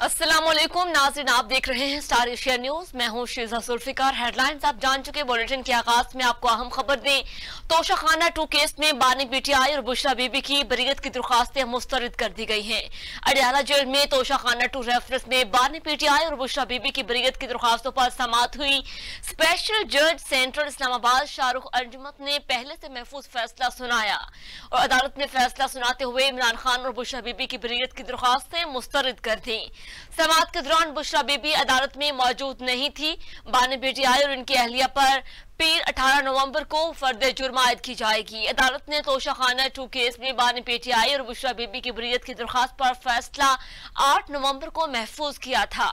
अस्सलामुअलैकुम नाज़रीन, आप देख रहे हैं स्टार एशिया न्यूज। मैं हूं शीजा जुल्फिकार। हेडलाइंस आप जान चुके। बुलेटिन के आगाज में आपको अहम खबर दें। तोशाखाना 2 केस में बानी पीटीआई और बुशरा बीबी की बरीयत की दरखास्तें मुस्तरद कर दी गई हैं। अडयाला जेल में तोशाखाना 2 रेफरेंस में बानी पीटीआई और बुशरा बीबी की बरीयत की दरखास्तों पर समाअत हुई। स्पेशल जज सेंट्रल इस्लामाबाद शाहरुख अंजुमत ने पहले से महफूज फैसला सुनाया और अदालत ने फैसला सुनाते हुए इमरान खान और बुशरा बीबी की बरीयत की दरखास्तें मुस्तरद कर दी। समाअत के दौरान बुशरा बीबी अदालत में मौजूद नहीं थी। बानी पीटीआई और उनकी अहलिया पर पीर 18 नवंबर को फर्द जुर्म आयद की जाएगी। अदालत ने तोशाखाना 2 केस में बानी पीटीआई और बुशरा बीबी की बरीयत की दरखास्त पर फैसला 8 नवंबर को महफूज किया था।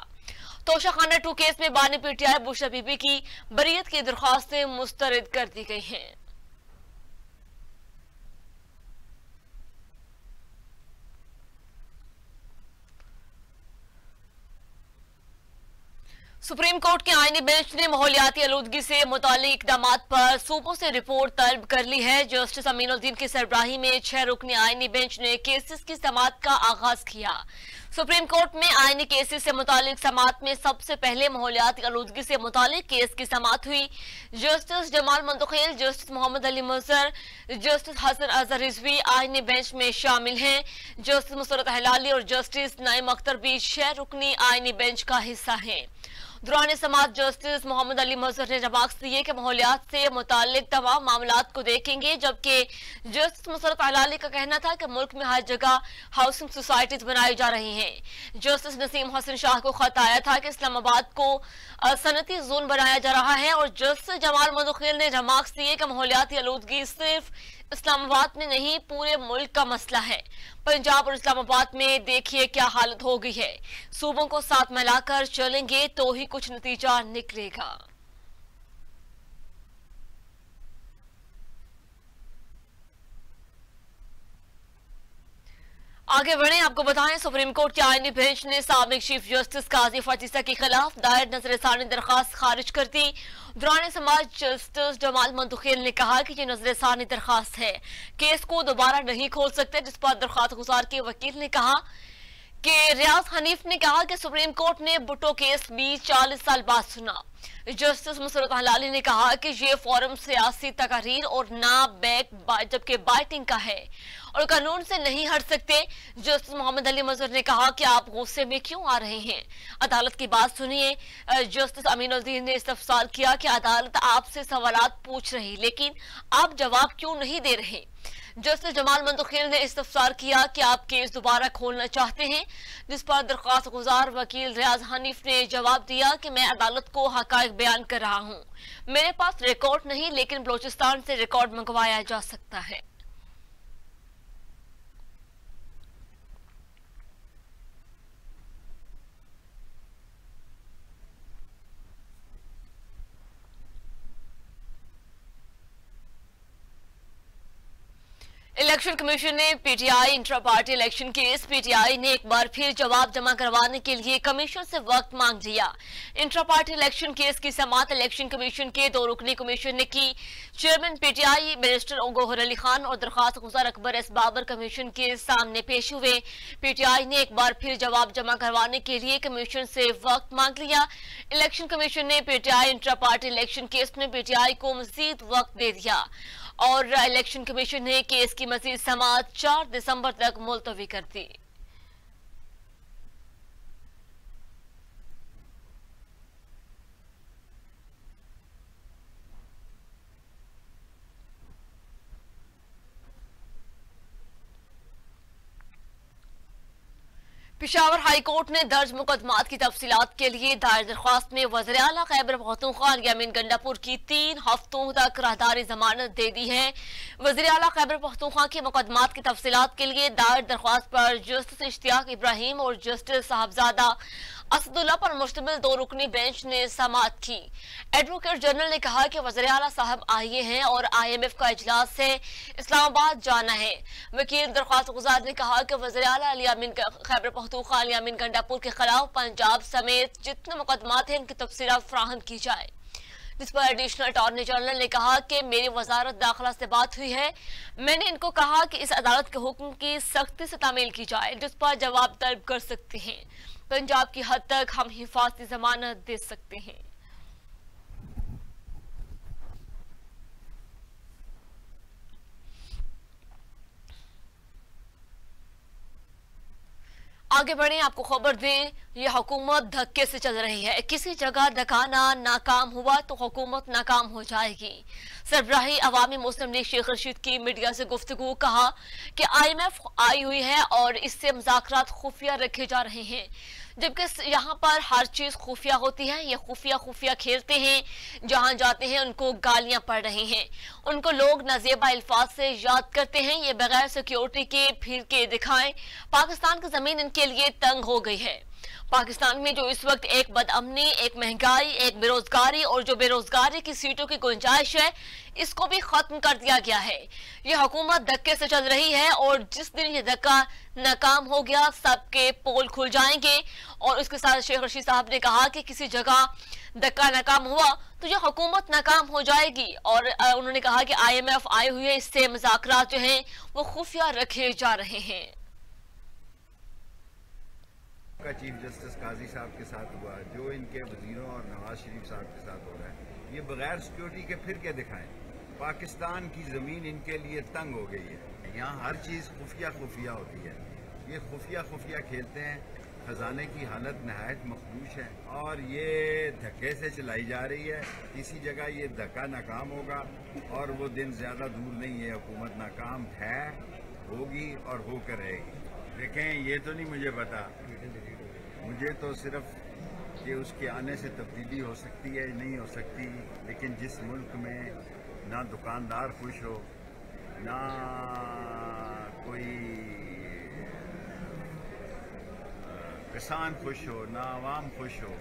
तोशाखाना 2 केस में बानी पीटीआई बुशरा बीबी की बरीयत की दरखास्तें मुस्तरद कर दी गई हैं। सुप्रीम कोर्ट के आईनी बेंच ने माहौलियाती आलूदगी से मुताल्लिक इकदामात पर सूबों से रिपोर्ट तलब कर ली है। जस्टिस अमीनुद्दीन की सरबराही में 6 रुकनी आईनी बेंच ने केसेस की समाअत का आगाज किया। सुप्रीम कोर्ट में आईनी केसेस से मुताल्लिक समाअत में सबसे पहले माहौलियाती आलूदगी से मुताल्लिक केस की समाअत हुई। Justice Jamal Mandokhail, justice Mohammad Ali Mazhar, justice Hasan Azhar Rizvi आईनी बेंच में शामिल हैं। जस्टिस मुसरत हलाली और जस्टिस नईम अख्तर भी 6 रुकनी आईनी बेंच का हिस्सा हैं। दौरान समाअत जस्टिस मोहम्मद अली मुजर ने रिमार्क्स दिए कि माहौलियात से मुताल्लिक तमाम मामलात को देखेंगे, जबकि जस्टिस मुसरत हलाली का कहना था कि मुल्क में हर जगह हाउसिंग सोसाइटीज बनाई जा रही हैं। जस्टिस नसीम हसन शाह को खत आया था कि इस्लामाबाद को सनती जोन बनाया जा रहा है और जस्टिस जमाल मंतुखेल ने रिमार्क्स दिए कि माहौलियाती आलूदगी सिर्फ इस्लामाबाद में नहीं पूरे मुल्क का मसला है। पंजाब और इस्लामाबाद में देखिए क्या हालत हो गई है। सूबों को साथ मिलाकर चलेंगे तो ही कुछ नतीजा निकलेगा। आगे बढ़े, आपको बताएं सुप्रीम कोर्ट के आईनी बेंच ने साबिक चीफ जस्टिस काजी फतीसा के खिलाफ दायर नजरसानी दरखास्त खारिज कर दी। दौरान समाअत जस्टिस जमाल मंतुखेल ने कहा कि यह नजरसानी दरखास्त है, केस को दोबारा नहीं खोल सकते, जिस पर दरखास्त गुजार के वकील ने कहा कि रियाज हनीफ ने कहा कि सुप्रीम कोर्ट ने भुट्टो केस भी 40 साल बाद सुना। जस्टिस मुसरत हलाली ने कहा कि ये फोरम सियासी तकारीर और ना बैक जबकि बाइटिंग का है और कानून से नहीं हट सकते। जस्टिस मोहम्मद अली मुजर ने कहा कि आप गुस्से में क्यों आ रहे हैं, अदालत की बात सुनिए। जस्टिस अमीनुद्दीन ने इस्तफसार किया कि अदालत आपसे सवालात पूछ रही लेकिन आप जवाब क्यों नहीं दे रहे। जस्टिस जमाल मंतुखेल ने इस्तफसार किया कि आप केस दोबारा खोलना चाहते हैं, जिस पर दरख्वास्त गुजार वकील रियाज हनीफ ने जवाब दिया कि मैं अदालत को हकायक बयान कर रहा हूं, मेरे पास रिकॉर्ड नहीं लेकिन बलोचिस्तान से रिकॉर्ड मंगवाया जा सकता है। इलेक्शन कमीशन ने PTI intra party election case. PTI ने एक बार फिर जवाब जमा करवाने के लिए कमीशन से वक्त मांग लिया। इंट्रा पार्टी इलेक्शन केस की समाअत इलेक्शन कमीशन के 2 रुकनी कमीशन ने की। Chairman PTI minister Gauhar Ali Khan और दरखास्त गुजार अकबर एस बाबर कमीशन के सामने पेश हुए। पीटीआई ने एक बार फिर जवाब जमा करवाने के लिए कमीशन से वक्त मांग लिया। इलेक्शन कमीशन ने PTI intra party election case में पीटीआई को मजीद वक्त दे दिया और इलेक्शन कमीशन ने केस की मजीद समाअत 4 दिसंबर तक मुलतवी कर दी। पेशावर हाई कोर्ट ने दर्ज मुकदमात की तफसीलात के लिए दायर दरख्वास्त में वज़ीर आला खैबर पख्तूनख्वा यामीन गंडापुर की 3 हफ्तों तक राहदारी जमानत दे दी है। वज़ीर आला खैबर पख्तूनख्वा के मुकदमात की तफसीलात के लिए दायर दरख्वास्त पर जस्टिस इश्तियाक इब्राहिम और जस्टिस साहबजादा असदुल्ला पर मुश्तमिल 2 रुकनी बेंच ने समाअत की। एडवोकेट जनरल ने कहा कि वज़ीर आला साहब आए हैं और IMF का इजलास है, इस्लामाबाद जाना है। वकील दरख्वास्त गुजार ने कहा कि वज़ीर आला यामीन खैबर पख्तूनख्वा यामीन गंडापुर के खिलाफ पंजाब समेत जितने मुकदमात हैं इनकी तफसीलात फराहम की जाए। जिस पर एडिशनल अटॉर्नी जनरल ने कहा कि मेरी वजारत दाखिला से बात हुई है, मैंने इनको कहा कि इस अदालत के हुक्म की सख्ती से तामील की जाए, जिस पर जवाब तलब कर सकते हैं। पंजाब की हद तक हम हिफाजती जमानत दे सकते हैं। आगे बढ़े, आपको खबर दें, यह हुकूमत धक्के से चल रही है। किसी जगह धकाना नाकाम हुआ तो हुकूमत नाकाम हो जाएगी। सरबराही अवामी मुस्लिम लीग शेख रशीद की मीडिया से गुफ्तगू, कहा कि IMF आई हुई है और इससे मुज़ाकरात खुफिया रखे जा रहे हैं, जबकि यहाँ पर हर चीज खुफिया होती है। ये खुफिया खेलते हैं, जहां जाते हैं उनको गालियां पड़ रही हैं, उनको लोग नाजेबा अल्फाज से याद करते हैं। ये बगैर सिक्योरिटी के फिर के दिखाएं। पाकिस्तान की जमीन इनके लिए तंग हो गई है। पाकिस्तान में जो इस वक्त एक बदअमनी, एक महंगाई, एक बेरोजगारी और जो बेरोजगारी की सीटों की गुंजाइश है, इसको भी खत्म कर दिया गया है। ये हुकूमत धक्के से चल रही है और जिस दिन ये धक्का नाकाम हो गया, सबके पोल खुल जाएंगे। और उसके साथ शेख रशीद साहब ने कहा कि किसी जगह धक्का नाकाम हुआ तो ये हुकूमत नाकाम हो जाएगी। और उन्होंने कहा कि IMF आई हुई है, इससे मुज़ाकरात जो हैं वो खुफिया रखे जा रहे हैं। का चीफ जस्टिस काजी साहब के साथ हुआ, जो इनके वजीरों और नवाज शरीफ साहब के साथ हो रहा है, ये बगैर सिक्योरिटी के फिर के दिखाएं। पाकिस्तान की ज़मीन इनके लिए तंग हो गई है। यहाँ हर चीज़ खुफिया होती है। ये खुफिया खेलते हैं। खजाने की हालत नहायत मखदूश है और ये धक्के से चलाई जा रही है। किसी जगह ये धक्का नाकाम होगा और वो दिन ज़्यादा दूर नहीं है, हुकूमत नाकाम है, होगी और होकर रहेगी। देखें, ये तो नहीं मुझे पता, मुझे तो सिर्फ कि उसके आने से तब्दीली हो सकती है, नहीं हो सकती। लेकिन जिस मुल्क में ना दुकानदार खुश हो, ना कोई किसान खुश हो, ना आवाम खुश हो,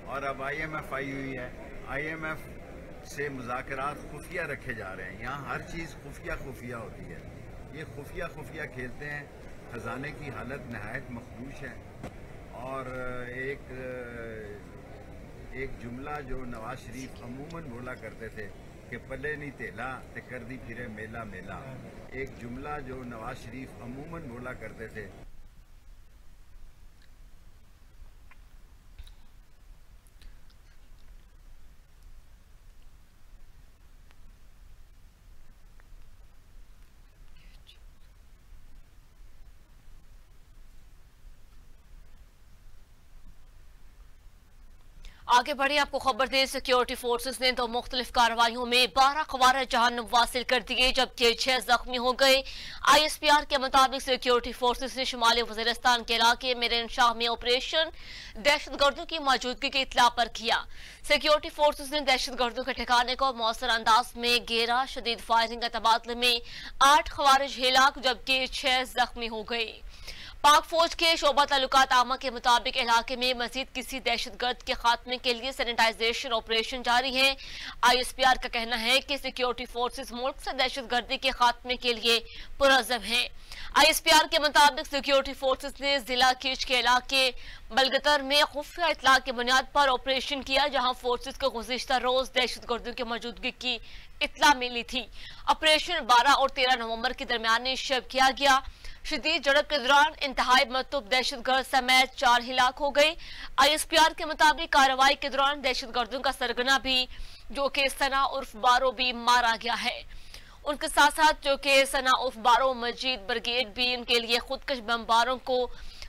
और अब IMF आई हुई है, IMF से मुज़ाकरात खुफिया रखे जा रहे हैं। यहाँ हर चीज़ खुफिया होती है। ये खुफिया खेलते हैं। खजाने की हालत नहायत मखदूश है। और एक जुमला जो नवाज शरीफ अमूमन बोला करते थे कि पले नहीं तेला ते कर दी फिरे मेला मेला, एक जुमला जो नवाज शरीफ अमूमन बोला करते थे। आगे बढ़े, आपको खबर दें, सिक्योरिटी फोर्सेस ने 2 मुख्तलिफ कार्रवाइयों में 12 ख़वारिज जहन्नुम वासिल कर दिए, जबकि 6 जख्मी हो गए। ISPR के मुताबिक सिक्योरिटी फोर्सेस ने शुमाली वज़ीरिस्तान के इलाके मेरन शाह में ऑपरेशन दहशतगर्दों की मौजूदगी की इत्तला पर किया। सिक्योरिटी फोर्सेस ने दहशतगर्दों के ठिकाने को मौसर अंदाज में घेरा। शदीद फायरिंग के तबादले में 8 ख़वारिज हिलाक जबकि 6 जख्मी हो गए। पाक फौज के शोबा ताल्लुकात आमा के मुताबिक इलाके में मजीद किसी दहशतगर्द के खात्मे के लिए सैनिटाइजेशन ऑपरेशन जारी है। ISPR का कहना है कि सिक्योरिटी फोर्सेस मुल्क से दहशतगर्दी के खात्मे के लिए पुरअज़म हैं। ISPR के मुताबिक सिक्योरिटी फोर्सेस ने जिला कीच के इलाके बलगतर में खुफिया इतला की बुनियाद पर ऑपरेशन किया, जहां फोर्सेस को गुज़िश्ता रोज दहशतगर्दों की मौजूदगी की इतला मिली थी। ऑपरेशन 12 और 13 नवंबर के दरमियान शब किया गया। शदीद झड़प के दौरान इंतहाई मतूब दहशतगर्द समेत 4 हिलाक हो गए। ISPR के मुताबिक कार्रवाई के दौरान दहशतगर्दों का सरगना भी, जो कि सना उर्फ बारो, भी मारा गया है। उनके साथ साथ जो कि सना उर्फ बारो मजीद ब्रिगेड भी उनके लिए खुदकश बमबारों को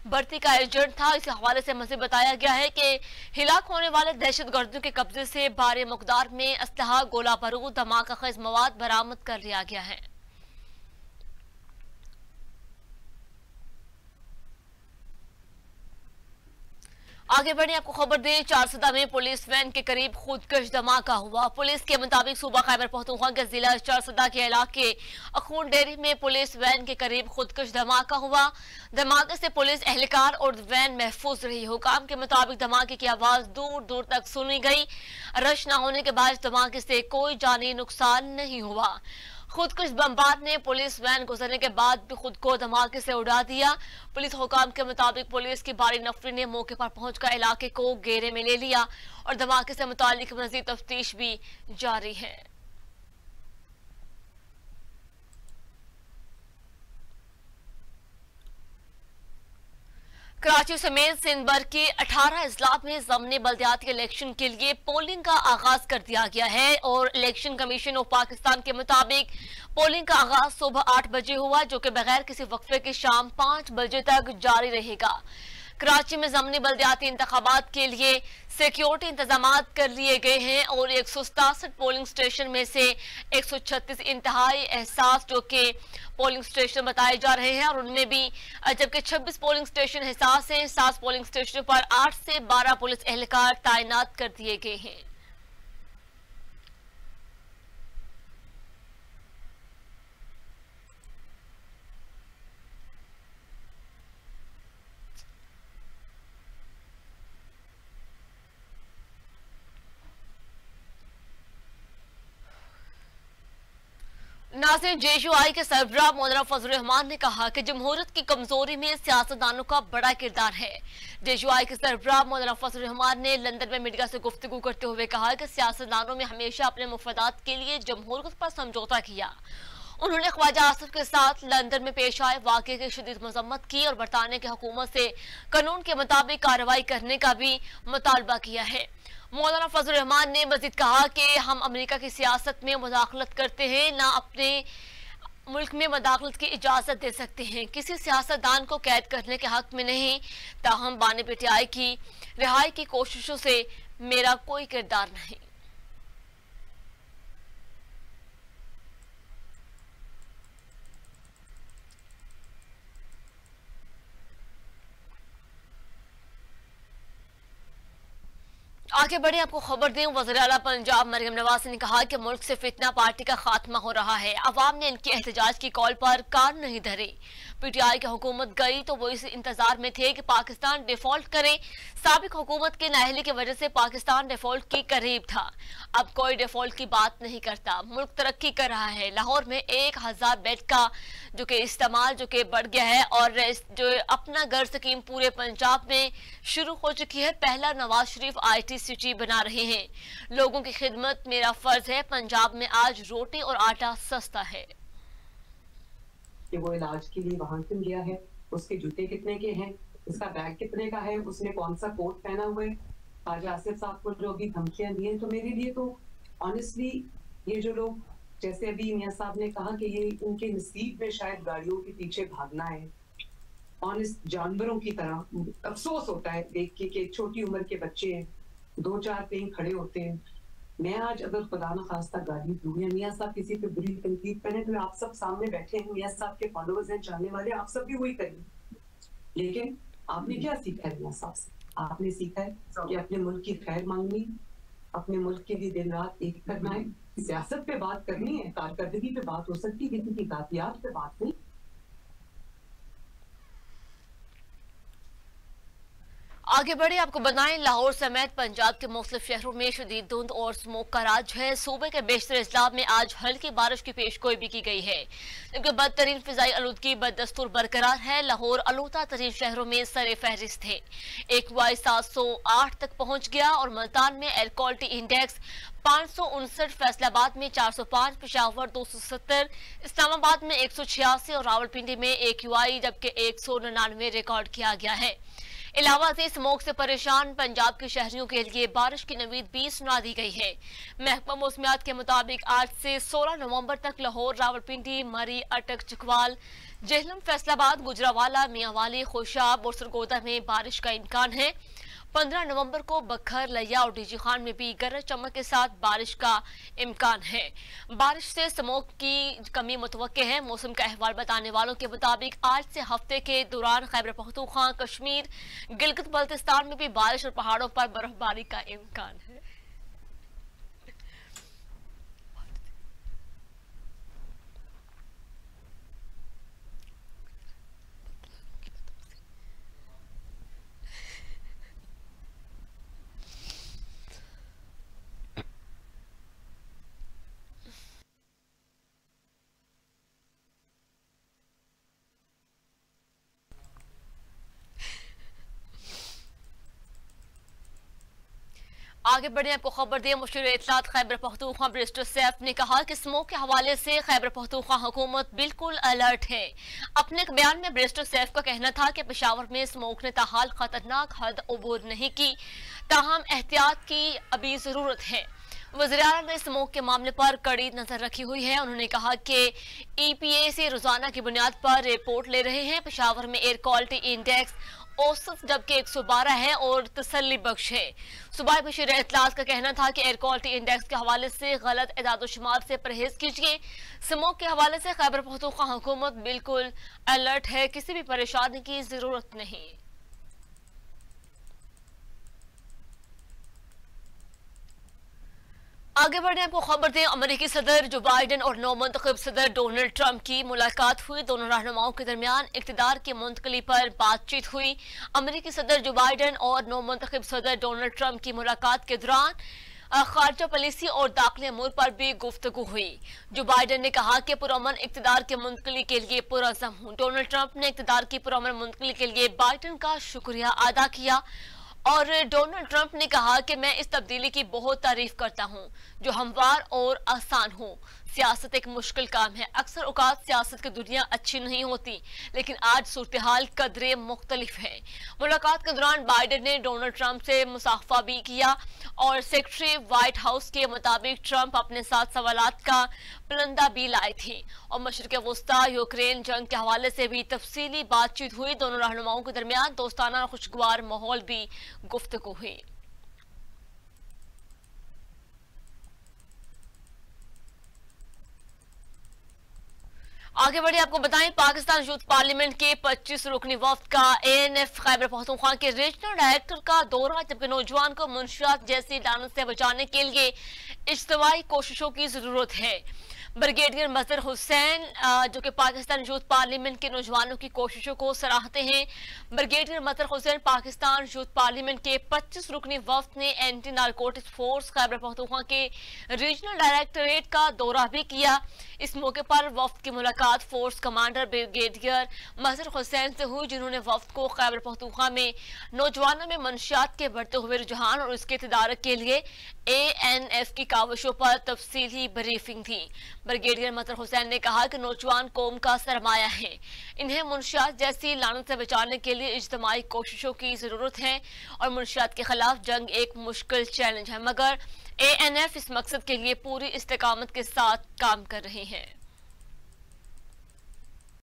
भर्ती का एजेंट था। इस हवाले से मज़ीद बताया गया है कि हिलाक होने वाले दहशतगर्दों के कब्जे से भारी मकदार में असलहा, गोला बारूद, धमाका खेज मवाद बरामद कर लिया गया है। आगे बढ़े, आपको खबर दें, चारसदा में पुलिस वैन के करीब खुदकश धमाका हुआ। पुलिस के मुताबिक सूबा खैबर पख्तूनख्वा के जिला चारसदा के इलाके अखून डेरी में पुलिस वैन के करीब खुदकश धमाका हुआ। धमाके से पुलिस एहलकार और वैन महफूज रही। हुकाम के मुताबिक धमाके की आवाज दूर दूर तक सुनी गई। रश न होने के बाद धमाके से कोई जानी नुकसान नहीं हुआ। खुदकुश बमबार ने पुलिस वैन गुजरने के बाद भी खुद को धमाके से उड़ा दिया। पुलिस हुकाम के मुताबिक पुलिस की भारी नफरी ने मौके पर पहुंचकर इलाके को घेरे में ले लिया और धमाके से मुतालिक मजीद तफ्तीश भी जारी है। कराची समेत सिंध भर के 18 अजला में ज़मनी बल्दियाती इलेक्शन के लिए पोलिंग का आगाज कर दिया गया है और इलेक्शन कमीशन ऑफ पाकिस्तान के मुताबिक पोलिंग का आगाज सुबह 8 बजे हुआ, जो कि बगैर किसी वक्फे के शाम 5 बजे तक जारी रहेगा। कराची में ज़मनी बल्दियाती इंतखाबात के लिए सिक्योरिटी इंतजाम कर लिए गए हैं और 167 पोलिंग स्टेशन में से 136 इंतहाई एहसास जो कि पोलिंग स्टेशन बताए जा रहे हैं और उनमें भी जबकि 26 पोलिंग स्टेशन एहसास हैं। 7 पोलिंग स्टेशन पर 8 से 12 पुलिस एहलकार तैनात कर दिए गए हैं। नाज़रीन, JUI के सरबराह मौलाना फजल रहमान ने कहा कि जमहूरियत की कमजोरी में सियासतदानों का बड़ा किरदार है। JUI के सरबराह मौलाना फजल रहमान ने लंदन में मीडिया से गुफ्तगू करते हुए कहा कि सियासतदानों में हमेशा अपने मुफादात के लिए जमहूरियत पर समझौता किया। उन्होंने ख्वाजा आसिफ के साथ लंदन में पेश आए वाक़े की शदीद मजम्मत की और बरतानिया की हुकूमत से कानून के मुताबिक कार्रवाई करने का भी मुतालबा किया है। मौलाना फजल रहमान ने मजीद कहा कि हम अमेरिका की सियासत में मुदाखलत करते हैं, ना अपने मुल्क में मुदाखलत की इजाजत दे सकते हैं। किसी सियासतदान को कैद करने के हक में नहीं, ताहम बानी पीटीआई की रिहाई की कोशिशों से मेरा कोई किरदार नहीं। आगे बढ़े, आपको खबर दें, वज़ीर आला पंजाब मरियम नवाज ने कहा कि मुल्क से फितना पार्टी का खात्मा हो रहा है। अवाम ने इनके एहतजाज की कॉल पर कान नहीं धरे। पीटीआई की हुकूमत गई तो वो इस इंतजार में थे कि पाकिस्तान डिफॉल्ट करे। साबिक हुकूमत के नाअहली की वजह से पाकिस्तान डिफॉल्ट के करीब था। अब कोई डिफॉल्ट की बात नहीं करता। मुल्क तरक्की कर रहा है। लाहौर में 1000 बेड का जो कि इस्तेमाल जो कि बढ़ गया है और जो अपना घर स्कीम पूरे पंजाब में शुरू हो चुकी है। पहला नवाज शरीफ IT सिटी बना रहे हैं। लोगों की खिदमत मेरा फर्ज है। पंजाब में आज रोटी और आटा सस्ता है। कि वो इलाज के लिए वहां क्यों गया है, उसके जूते कितने के हैं, उसका बैग कितने का है, उसने कौन सा कोट पहना हुआ है। ख्वाजा आसिफ साहब को जो अभी धमकियां दी हैं, तो मेरे लिए तो ऑनेस्टली ये जो लोग, जैसे अभी मियां साहब ने कहा कि ये उनके नसीब में शायद गाड़ियों के पीछे भागना है, ऑनेस्ट जानवरों की तरह अफसोस होता है देख के कि छोटी उम्र के बच्चे हैं, 2-4 कहीं खड़े होते हैं। मैं आज अगर खुदा न खास्ता गाली दूं या मियां साहब किसी पे बुरी तनकीद करें तो आप सब सामने बैठे हैं, मियां साहब के फॉलोअर्स हैं, जानने वाले, आप सब भी वही करेंगे। लेकिन आपने क्या सीखा है मियां साहब से? आपने सीखा है कि अपने मुल्क की खैर मांगनी, अपने मुल्क के लिए दिन रात एक करना है। सियासत पे बात करनी है, कारकर्दगी पे बात हो सकती है, किसी की जातियात पे बात नहीं। आगे बढ़े, आपको बताएं, लाहौर समेत पंजाब के मुख्तलिफ शहरों में शदीद धुंध और स्मोक का राज है। सूबे के बेशतर अजला में आज हल्की बारिश की पेशगोई भी की गई है, जबकि बदतरीन फिजाई आलूदगी बदस्तूर बरकरार है। लाहौर आलूदा तरीन शहरों में सरे फहरिस्त है। AQI 708 तक पहुंच गया और मुल्तान में एयर क्वालिटी इंडेक्स 559, फैसलाबाद में 405, पेशावर 270, इस्लामाबाद में 186 और रावलपिंडी में AQI जबकि 199 रिकॉर्ड किया गया है। इलावा से स्मोक से परेशान पंजाब के शहरियों के लिए बारिश की नवीद भी सुना दी गई है। महकमा मौसमियात के मुताबिक आज से 16 नवंबर तक लाहौर, रावलपिंडी, मरी, अटक, चकवाल, जेहलम, फैसलाबाद, गुजरावाला, मियांवाली, खुशाब और सरगोदा में बारिश का इम्कान है। 15 नवंबर को बखर, लिया और डीजी खान में भी गरज चमक के साथ बारिश का इम्कान है। बारिश से स्मोक की कमी मुतवक्के है। मौसम का अहवाल बताने वालों के मुताबिक आज से हफ्ते के दौरान खैबर पख्तूनख्वा, कश्मीर, गिलगित बल्तिस्तान में भी बारिश और पहाड़ों पर बर्फबारी का इम्कान है। आगे बढ़े आपको खबर दें। मुशीर इत्तलात खैबर पख्तूनख्वा बैरिस्टर सैफ ने कहा कि स्मोक के हवाले से खैबर पख्तूनख्वा हुकूमत बिल्कुल अलर्ट है। अपने एक बयान में बैरिस्टर सैफ का कहना था कि पेशावर में स्मोक ने ताहाल खतरनाक हद अबूर नहीं की, ताहम एहतियात की अभी जरूरत है। वज़ीर-ए-आला ने स्मोक के मामले पर कड़ी नजर रखी हुई है। उन्होंने कहा कि EPA से रोजाना की बुनियाद पर रिपोर्ट ले रहे हैं। पेशावर में एयर क्वालिटी इंडेक्स औसत जबकि 112 है और तसल्ली बख्श है। सूबाई बशीर इत्तलात का कहना था कि एयर क्वालिटी इंडेक्स के हवाले से गलत इदाद-ओ-शुमार से परहेज कीजिए। स्मोक के हवाले से खैबर पख्तूनख्वा हुकूमत बिल्कुल अलर्ट है, किसी भी परेशानी की जरूरत नहीं। आगे बढ़ने आपको खबर दें। अमेरिकी सदर जो बाइडेन और नौमुंतखब सदर डोनाल्ड ट्रंप की मुलाकात हुई। दोनों रहनुमाओं के दरमियान इक़्तिदार की मुंतकली पर बातचीत हुई। अमेरिकी सदर जो बाइडेन और नौमुंतखब सदर डोनाल्ड ट्रंप की मुलाकात के दौरान खारजा पॉलिसी और दाखिली अमूर पर भी गुफ्तगू हुई। जो बाइडेन ने कहा कि पुरअमन इक़्तिदार के मुंतकली के लिए पुरअज़्म हूँ। डोनाल्ड ट्रंप ने इक़्तिदार की पुरअमन मुंतकली के लिए बाइडेन का शुक्रिया अदा किया और डोनाल्ड ट्रंप ने कहा कि मैं इस तब्दीली की बहुत तारीफ करता हूं जो हमवार और आसान हो। सियासत एक मुश्किल काम है। अक्सर औकात सियासत की दुनिया अच्छी नहीं होती, लेकिन आज सूरत हाल कदरे मुख्तलिफ है। मुलाकात के दौरान बाइडेन ने डोनाल्ड ट्रंप से मुसाफा भी किया और सेक्रेटरी व्हाइट हाउस के मुताबिक ट्रंप अपने साथ सवालात का प्लंदा भी लाए थे और मशरिक़ वस्ता यूक्रेन जंग के हवाले से भी तफसीली बातचीत हुई। दोनों रहनुमाओं के दरमियान दोस्ताना और खुशगवार माहौल भी गुफ्तगू हुई। आगे बढ़े आपको बताएं, पाकिस्तान यूथ पार्लियामेंट के 25 रुकनी वफ्द का ANF खैबर पख्तूनख्वा के रीजनल डायरेक्टर का दौरा, जबकि नौजवान को मुनशियात जैसी लानत से बचाने के लिए इज्तिमाई कोशिशों की जरूरत है। ब्रिगेडियर मजहर हुसैन जो कि पाकिस्तान यूथ पार्लियामेंट के नौजवानों की कोशिशों को सराहते हैं। ब्रिगेडियर मजहर हुसैन पाकिस्तान यूथ पार्लियामेंट के 25 रुकनी वफ्द ने anti narcotics force Khyber Pakhtunkhwa के रीजनल डायरेक्टरेट का दौरा भी किया। इस मौके पर वफ्द की मुलाकात फोर्स कमांडर ब्रिगेडियर मजहर हुसैन से हुई, जिन्होंने वफ्द को खैबर पख्तूनख्वा में नौजवानों में मंशियात के बढ़ते हुए रुझान और उसके तदारक के लिए ANF की काविशों पर तफसीली ब्रीफिंग दी। ब्रिगेडियर मजहर हुसैन ने कहा कि नौजवान कौम का सरमाया है, इन्हें मुनशियात जैसी लानत से बचाने के लिए इज्तिमाई कोशिशों की जरूरत है और मुनशियात के खिलाफ जंग एक मुश्किल चैलेंज है, मगर ANF इस मकसद के लिए पूरी इस्तेकामत के साथ काम कर रहे हैं।